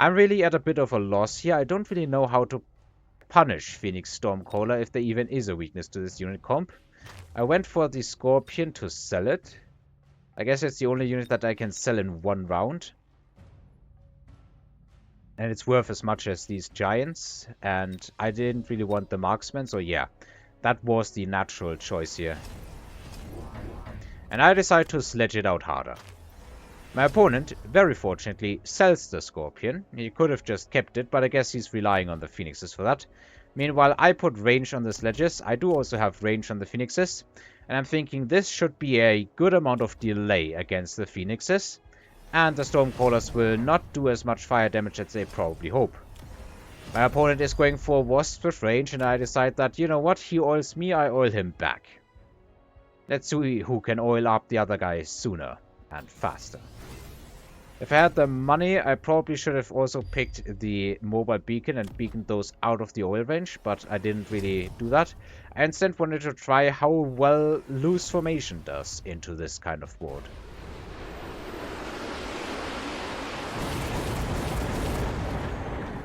I'm really at a bit of a loss here. I don't really know how to punish Phoenix Stormcaller if there even is a weakness to this unit comp. I went for the Scorpion to sell it. I guess it's the only unit that I can sell in one round. And it's worth as much as these Giants. And I didn't really want the Marksman, so yeah. That was the natural choice here. And I decided to sledge it out harder. My opponent, very fortunately, sells the Scorpion. He could have just kept it, but I guess he's relying on the Phoenixes for that. Meanwhile, I put range on the sledges. I do also have range on the Phoenixes. And I'm thinking this should be a good amount of delay against the Phoenixes. And the Stormcallers will not do as much fire damage as they probably hope. My opponent is going for Wasps with range, and I decide that, you know what, he oils me, I oil him back. Let's see who can oil up the other guy sooner and faster. If I had the money, I probably should have also picked the mobile beacon and beaconed those out of the oil range, but I didn't really do that. I instead wanted to try how well loose formation does into this kind of board.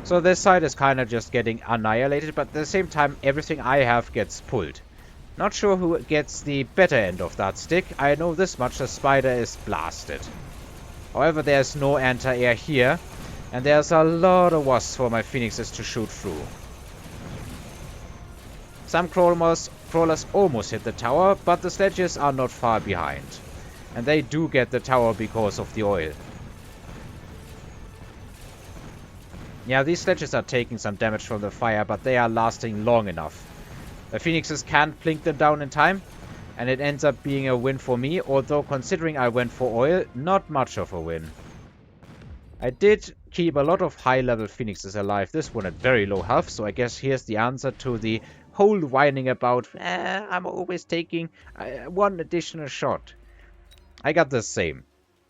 So this side is kind of just getting annihilated, but at the same time everything I have gets pulled. Not sure who gets the better end of that stick. I know this much, the spider is blasted. However, there's no anti-air here, and there's a lot of wasps for my Phoenixes to shoot through. Some crawlers almost hit the tower, but the sledges are not far behind. And they do get the tower because of the oil. Yeah, these sledges are taking some damage from the fire, but they are lasting long enough. The Phoenixes can't blink them down in time. And it ends up being a win for me, although considering I went for oil, not much of a win. I did keep a lot of high-level Phoenixes alive, this one at very low health, so I guess here's the answer to the whole whining about, I'm always taking one additional shot. I got the same.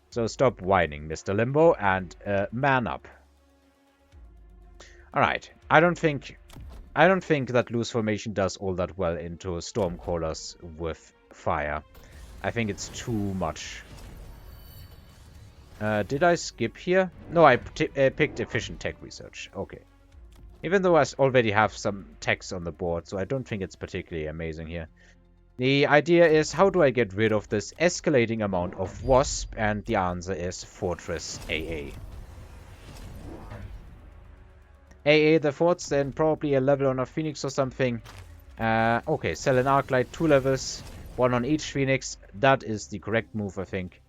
So stop whining, Mr. Limbo, and man up. Alright, I don't think that loose formation does all that well into Stormcallers with fire. I think it's too much. Did I skip here? No, I picked efficient tech research. Okay. Even though I already have some text on the board, so I don't think it's particularly amazing here. The idea is, how do I get rid of this escalating amount of wasp? And the answer is Fortress AA. AA the forts, then probably a level on a Phoenix or something. Okay, sell an Arclight, 2 levels, 1 on each Phoenix. That is the correct move, I think.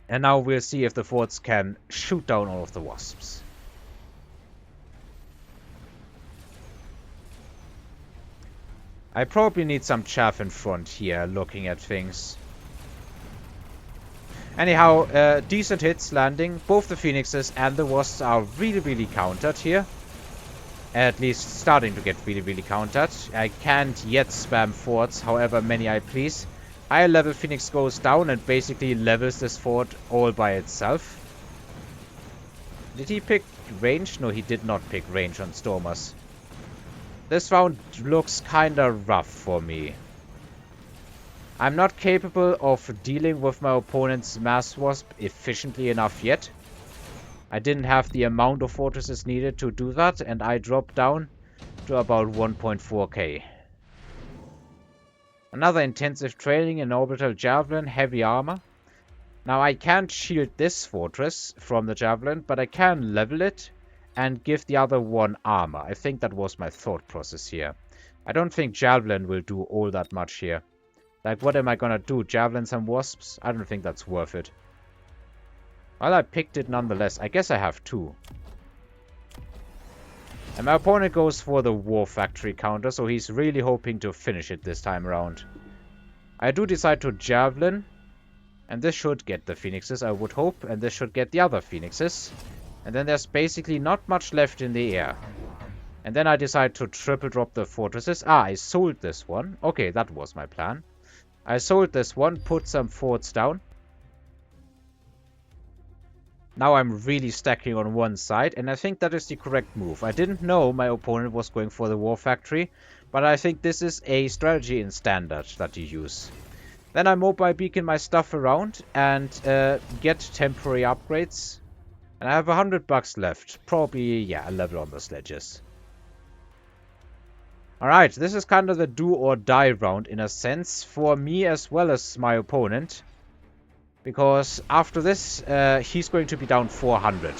And now we'll see if the forts can shoot down all of the wasps. I probably need some chaff in front here, looking at things. Anyhow, decent hits landing. Both the Phoenixes and the Wasps are really countered here. At least starting to get really countered. I can't yet spam forts, however many I please. Higher level Phoenix goes down and basically levels this fort all by itself. Did he pick range? No, he did not pick range on Stormers. This round looks kinda rough for me. I'm not capable of dealing with my opponent's Mass Wasp efficiently enough yet. I didn't have the amount of fortresses needed to do that, and I dropped down to about 1.4k. Another intensive training in Orbital Javelin, heavy armor. Now I can't shield this fortress from the Javelin, but I can level it and give the other one armor. I think that was my thought process here. I don't think Javelin will do all that much here. Like, what am I gonna do? Javelin some wasps? I don't think that's worth it. Well, I picked it nonetheless. I guess I have 2. And my opponent goes for the War Factory counter, so he's really hoping to finish it this time around. I do decide to Javelin. And this should get the Phoenixes, I would hope. And this should get the other Phoenixes. And then there's basically not much left in the air. And then I decide to triple drop the fortresses. Ah, I sold this one. Okay, that was my plan. I sold this one, put some forts down. Now I'm really stacking on one side, and I think that is the correct move. I didn't know my opponent was going for the War Factory, but I think this is a strategy in Standard that you use. Then I mobile beacon my stuff around and get temporary upgrades. And I have $100 left. Probably, yeah, a level on the sledges. Alright, this is kind of the do or die round in a sense for me as well as my opponent. Because after this, he's going to be down 400.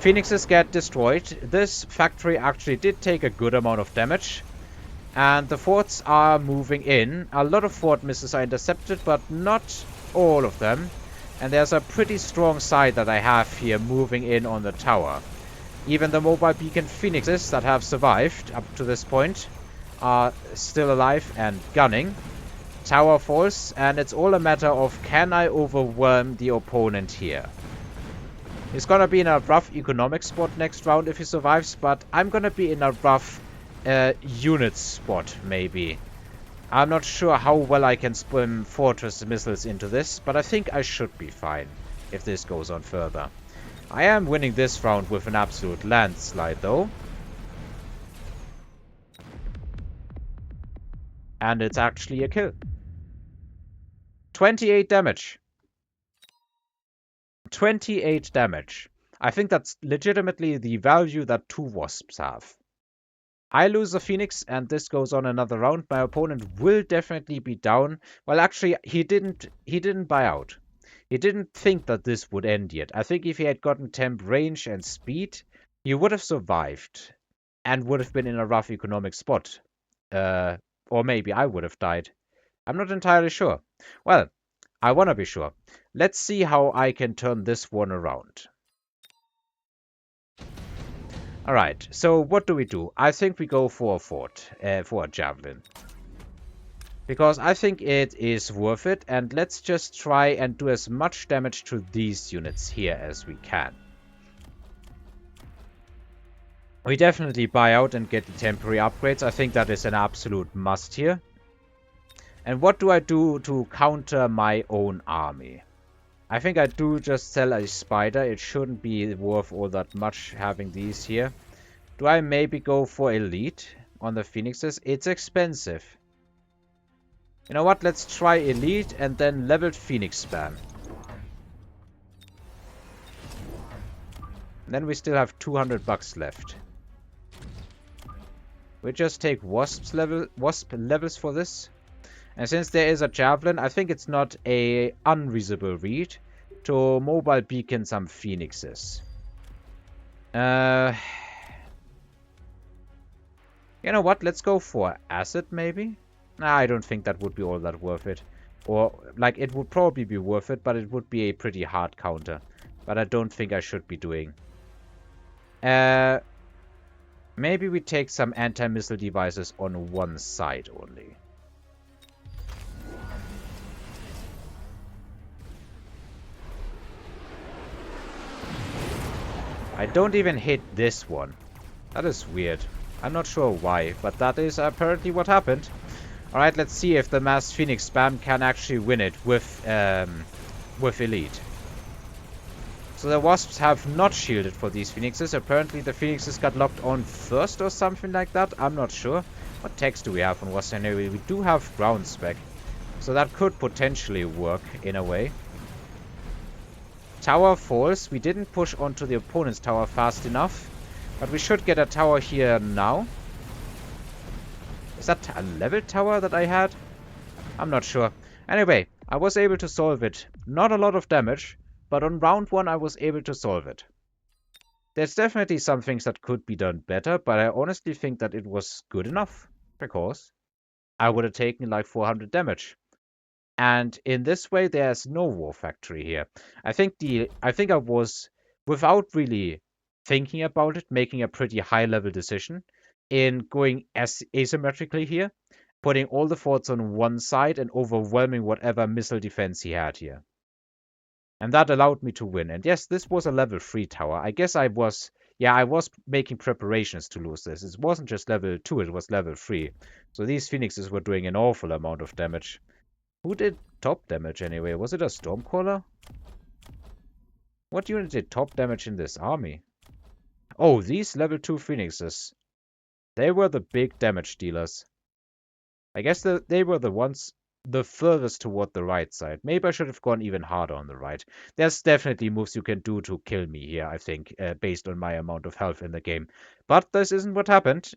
Phoenixes get destroyed. This factory actually did take a good amount of damage. And the forts are moving in. A lot of fort missiles are intercepted, but not all of them. And there's a pretty strong side that I have here moving in on the tower. Even the mobile beacon Phoenixes that have survived up to this point are still alive and gunning. Tower falls, and it's all a matter of can I overwhelm the opponent here. He's gonna be in a rough economic spot next round if he survives, but I'm gonna be in a rough unit spot, maybe. I'm not sure how well I can spam fortress missiles into this, but I think I should be fine if this goes on further. I am winning this round with an absolute landslide, though. And it's actually a kill. 28 damage. 28 damage. I think that's legitimately the value that 2 wasps have. I lose a Phoenix, and this goes on another round. My opponent will definitely be down. Well, actually, he didn't buy out. He didn't think that this would end yet. I think if he had gotten temp range and speed, he would have survived and would have been in a rough economic spot. Or maybe I would have died. I'm not entirely sure. Well, I want to be sure. Let's see how I can turn this one around. Alright, so what do we do? I think we go for a fort, for a javelin. Because I think it is worth it, and let's just try and do as much damage to these units here as we can. We definitely buy out and get the temporary upgrades. I think that is an absolute must here. And what do I do to counter my own army? I think I do just sell a spider. It shouldn't be worth all that much having these here. Do I maybe go for elite on the Phoenixes? It's expensive. You know what? Let's try elite and then leveled Phoenix spam. And then we still have $200 left. We just take wasp levels for this. And since there is a javelin, I think it's not a unreasonable read to mobile beacon some Phoenixes. You know what? Let's go for acid, maybe? Nah, I don't think that would be all that worth it. Or, like, it would probably be worth it, but it would be a pretty hard counter. But I don't think I should be doing. Maybe we take some anti-missile devices on one side only. I don't even hit this one. That is weird. I'm not sure why, but that is apparently what happened. Alright, let's see if the mass Phoenix spam can actually win it with elite. So the wasps have not shielded for these Phoenixes. Apparently the Phoenixes got locked on first or something like that. I'm not sure. What text do we have on Wasp anyway? We do have ground spec. So that could potentially work in a way. Tower falls. We didn't push onto the opponent's tower fast enough. But we should get a tower here now. Is that a level tower that I had? I'm not sure. Anyway, I was able to solve it. Not a lot of damage, but on round 1 I was able to solve it. There's definitely some things that could be done better, but I honestly think that it was good enough. Because I would have taken like 400 damage. And in this way, there's no war factory here. I think I was, without really thinking about it, making a pretty high level decision in going asymmetrically here, putting all the forts on one side and overwhelming whatever missile defense he had here. And that allowed me to win. And yes, this was a level 3 tower. I guess I was making preparations to lose this. It wasn't just level 2, it was level 3. So these Phoenixes were doing an awful amount of damage. Who did top damage anyway? Was it a Stormcaller? What unit did top damage in this army? Oh, these level 2 Phoenixes. They were the big damage dealers. I guess they were the ones the furthest toward the right side. Maybe I should have gone even harder on the right. There's definitely moves you can do to kill me here, I think, based on my amount of health in the game. But this isn't what happened.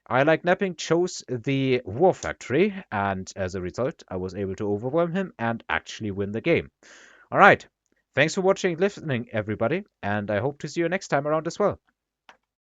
I, like Napping, chose the War Factory, and as a result, I was able to overwhelm him and actually win the game. Alright, thanks for watching and listening, everybody, and I hope to see you next time around as well.